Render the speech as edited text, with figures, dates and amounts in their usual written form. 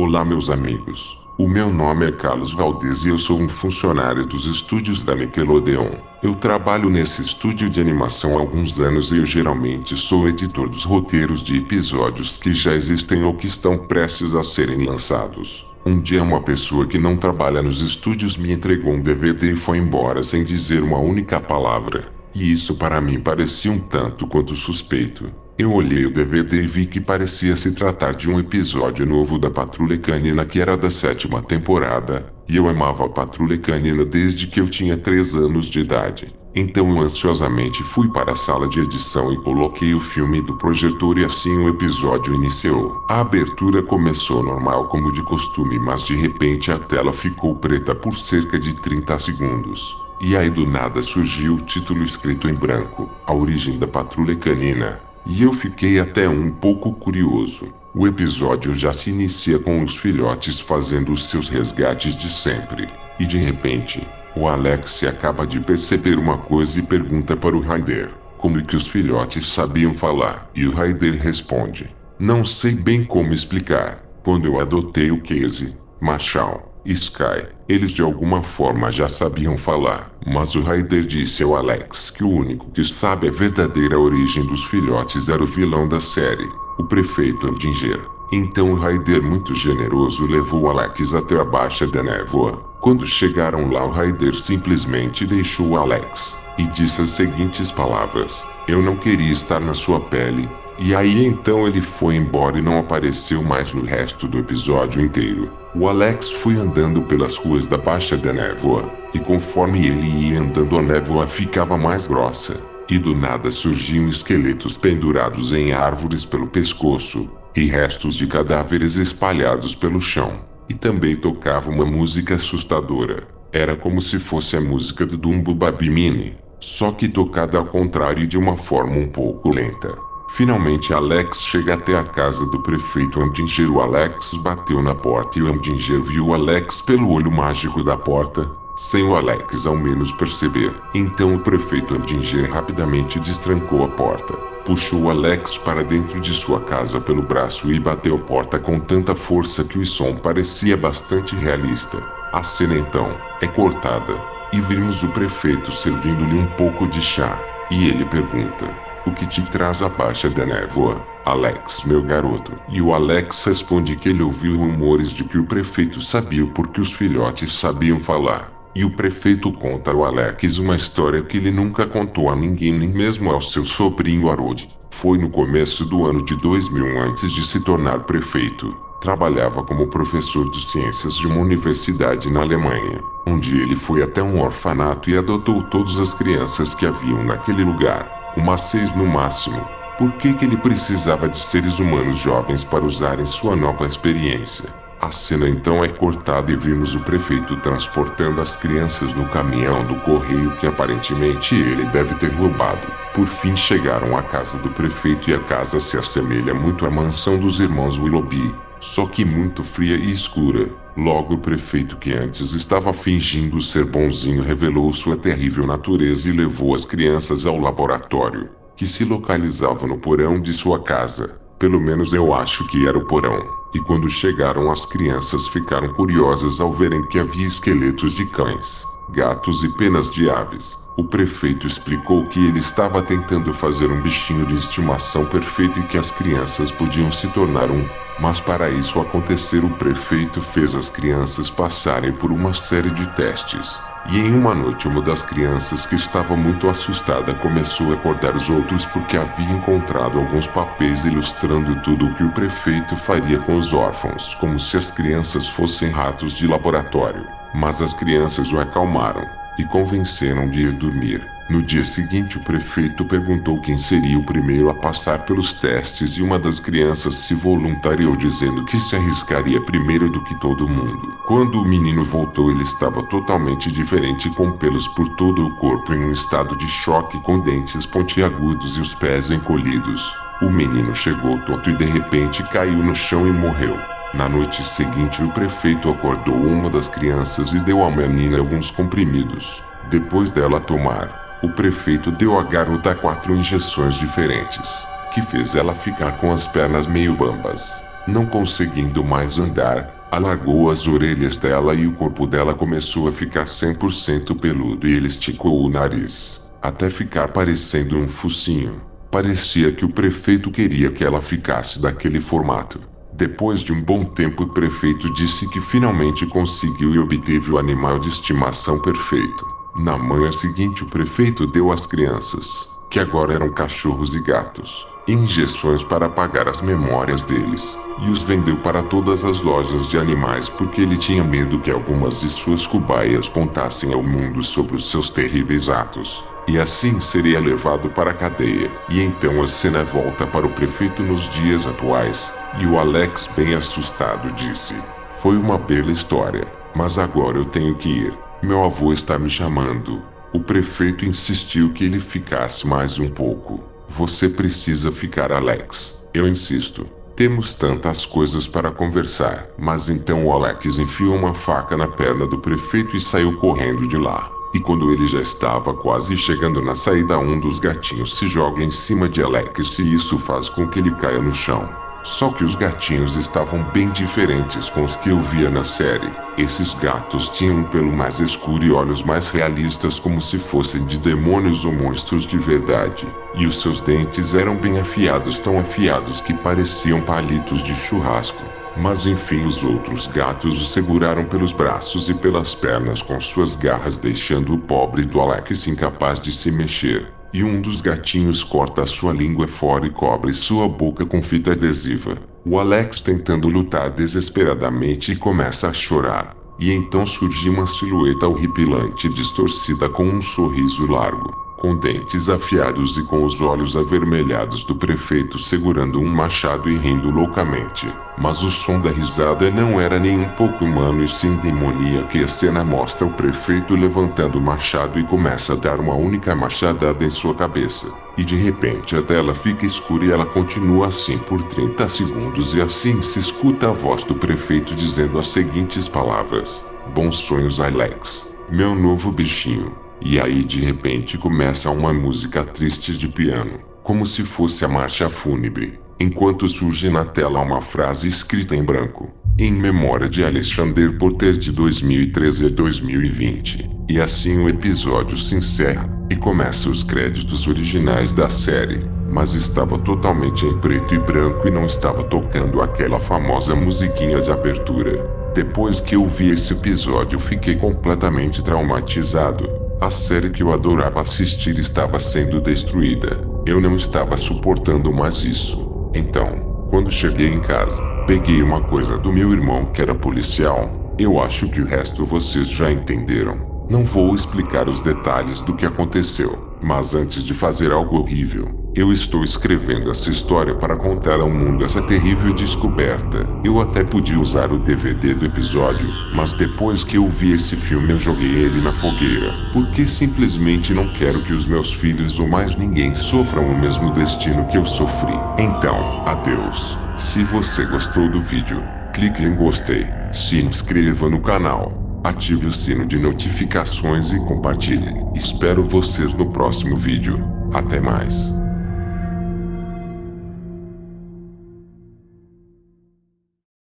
Olá, meus amigos. O meu nome é Carlos Valdez e eu sou um funcionário dos estúdios da Nickelodeon. Eu trabalho nesse estúdio de animação há alguns anos e eu geralmente sou editor dos roteiros de episódios que já existem ou que estão prestes a serem lançados. Um dia uma pessoa que não trabalha nos estúdios me entregou um DVD e foi embora sem dizer uma única palavra. E isso para mim parecia um tanto quanto suspeito. Eu olhei o DVD e vi que parecia se tratar de um episódio novo da Patrulha Canina que era da 7ª temporada, e eu amava a Patrulha Canina desde que eu tinha 3 anos de idade. Então eu ansiosamente fui para a sala de edição e coloquei o filme do projetor e assim o episódio iniciou. A abertura começou normal como de costume, mas de repente a tela ficou preta por cerca de 30 segundos. E aí do nada surgiu o título escrito em branco, A Origem da Patrulha Canina. E eu fiquei até um pouco curioso. O episódio já se inicia com os filhotes fazendo os seus resgates de sempre. E de repente, o Alex acaba de perceber uma coisa e pergunta para o Ryder como que os filhotes sabiam falar. E o Ryder responde: não sei bem como explicar. Quando eu adotei o Casey, Marshall e Sky, eles de alguma forma já sabiam falar, mas o Ryder disse ao Alex que o único que sabe a verdadeira origem dos filhotes era o vilão da série, o prefeito Andinger. Então o Ryder, muito generoso, levou o Alex até a Baixa da Névoa. Quando chegaram lá, o Ryder simplesmente deixou o Alex e disse as seguintes palavras: eu não queria estar na sua pele. E aí então ele foi embora e não apareceu mais no resto do episódio inteiro. O Alex foi andando pelas ruas da Baixa da Névoa, e conforme ele ia andando a névoa ficava mais grossa, e do nada surgiam esqueletos pendurados em árvores pelo pescoço, e restos de cadáveres espalhados pelo chão, e também tocava uma música assustadora. Era como se fosse a música do Dumbo Baby Mini, só que tocada ao contrário e de uma forma um pouco lenta. Finalmente Alex chega até a casa do prefeito Andinger. O Alex bateu na porta e o Andinger viu o Alex pelo olho mágico da porta, sem o Alex ao menos perceber. Então o prefeito Andinger rapidamente destrancou a porta, puxou o Alex para dentro de sua casa pelo braço e bateu a porta com tanta força que o som parecia bastante realista. A cena então é cortada, e vimos o prefeito servindo-lhe um pouco de chá, e ele pergunta: o que te traz à Baixa da Névoa, Alex, meu garoto? E o Alex responde que ele ouviu rumores de que o prefeito sabia porque os filhotes sabiam falar. E o prefeito conta ao Alex uma história que ele nunca contou a ninguém, nem mesmo ao seu sobrinho Harold. Foi no começo do ano de 2000, antes de se tornar prefeito. Trabalhava como professor de ciências de uma universidade na Alemanha. Um dia ele foi até um orfanato e adotou todas as crianças que haviam naquele lugar. Umas 6 no máximo. Por que ele precisava de seres humanos jovens para usarem sua nova experiência? A cena então é cortada e vimos o prefeito transportando as crianças no caminhão do correio que aparentemente ele deve ter roubado. Por fim chegaram à casa do prefeito e a casa se assemelha muito à mansão dos irmãos Willoughby, só que muito fria e escura. Logo o prefeito, que antes estava fingindo ser bonzinho, revelou sua terrível natureza e levou as crianças ao laboratório, que se localizava no porão de sua casa. Pelo menos eu acho que era o porão. E quando chegaram, as crianças ficaram curiosas ao verem que havia esqueletos de cães, gatos e penas de aves. O prefeito explicou que ele estava tentando fazer um bichinho de estimação perfeito e que as crianças podiam se tornar um. Mas para isso acontecer, o prefeito fez as crianças passarem por uma série de testes. E em uma noite, uma das crianças, que estava muito assustada, começou a acordar os outros porque havia encontrado alguns papéis ilustrando tudo o que o prefeito faria com os órfãos, como se as crianças fossem ratos de laboratório. Mas as crianças o acalmaram e convenceram de ir dormir. No dia seguinte, o prefeito perguntou quem seria o primeiro a passar pelos testes e uma das crianças se voluntariou, dizendo que se arriscaria primeiro do que todo mundo. Quando o menino voltou, ele estava totalmente diferente, com pelos por todo o corpo, em um estado de choque, com dentes pontiagudos e os pés encolhidos. O menino chegou tonto e de repente caiu no chão e morreu. Na noite seguinte, o prefeito acordou uma das crianças e deu à menina alguns comprimidos. Depois dela tomar, o prefeito deu à garota 4 injeções diferentes, que fez ela ficar com as pernas meio bambas, não conseguindo mais andar, Alargou as orelhas dela e o corpo dela começou a ficar 100% peludo e ele esticou o nariz, até ficar parecendo um focinho. Parecia que o prefeito queria que ela ficasse daquele formato. Depois de um bom tempo, o prefeito disse que finalmente conseguiu e obteve o animal de estimação perfeito. Na manhã seguinte, o prefeito deu às crianças, que agora eram cachorros e gatos, injeções para apagar as memórias deles, e os vendeu para todas as lojas de animais porque ele tinha medo que algumas de suas cobaias contassem ao mundo sobre os seus terríveis atos. E assim seria levado para a cadeia. E então a cena volta para o prefeito nos dias atuais, e o Alex, bem assustado, disse: "Foi uma bela história, mas agora eu tenho que ir. Meu avô está me chamando." O prefeito insistiu que ele ficasse mais um pouco. "Você precisa ficar, Alex. Eu insisto. Temos tantas coisas para conversar." Mas então o Alex enfiou uma faca na perna do prefeito e saiu correndo de lá. E quando ele já estava quase chegando na saída, um dos gatinhos se joga em cima de Alex e isso faz com que ele caia no chão. Só que os gatinhos estavam bem diferentes com os que eu via na série. Esses gatos tinham um pelo mais escuro e olhos mais realistas, como se fossem de demônios ou monstros de verdade. E os seus dentes eram bem afiados, tão afiados que pareciam palitos de churrasco. Mas enfim, os outros gatos o seguraram pelos braços e pelas pernas com suas garras, deixando o pobre do Alex incapaz de se mexer. E um dos gatinhos corta a sua língua fora e cobre sua boca com fita adesiva. O Alex, tentando lutar desesperadamente, começa a chorar. E então surge uma silhueta horripilante distorcida com um sorriso largo, com dentes afiados e com os olhos avermelhados do prefeito segurando um machado e rindo loucamente. Mas o som da risada não era nem um pouco humano e sim demoníaco, e a cena mostra o prefeito levantando o machado e começa a dar uma única machadada em sua cabeça. E de repente a tela fica escura e ela continua assim por 30 segundos e assim se escuta a voz do prefeito dizendo as seguintes palavras: "Bons sonhos, Alex, meu novo bichinho." E aí de repente começa uma música triste de piano, como se fosse a marcha fúnebre, enquanto surge na tela uma frase escrita em branco: "Em memória de Alexander Potter, de 2013 a 2020. E assim o episódio se encerra, e começa os créditos originais da série, mas estava totalmente em preto e branco e não estava tocando aquela famosa musiquinha de abertura. Depois que eu vi esse episódio, fiquei completamente traumatizado. A série que eu adorava assistir estava sendo destruída. Eu não estava suportando mais isso. Então, quando cheguei em casa, peguei uma coisa do meu irmão que era policial. Eu acho que o resto vocês já entenderam. Não vou explicar os detalhes do que aconteceu, mas antes de fazer algo horrível, eu estou escrevendo essa história para contar ao mundo essa terrível descoberta. Eu até podia usar o DVD do episódio, mas depois que eu vi esse filme eu joguei ele na fogueira, porque simplesmente não quero que os meus filhos ou mais ninguém sofram o mesmo destino que eu sofri. Então, adeus. Se você gostou do vídeo, clique em gostei, se inscreva no canal, ative o sino de notificações e compartilhe. Espero vocês no próximo vídeo. Até mais.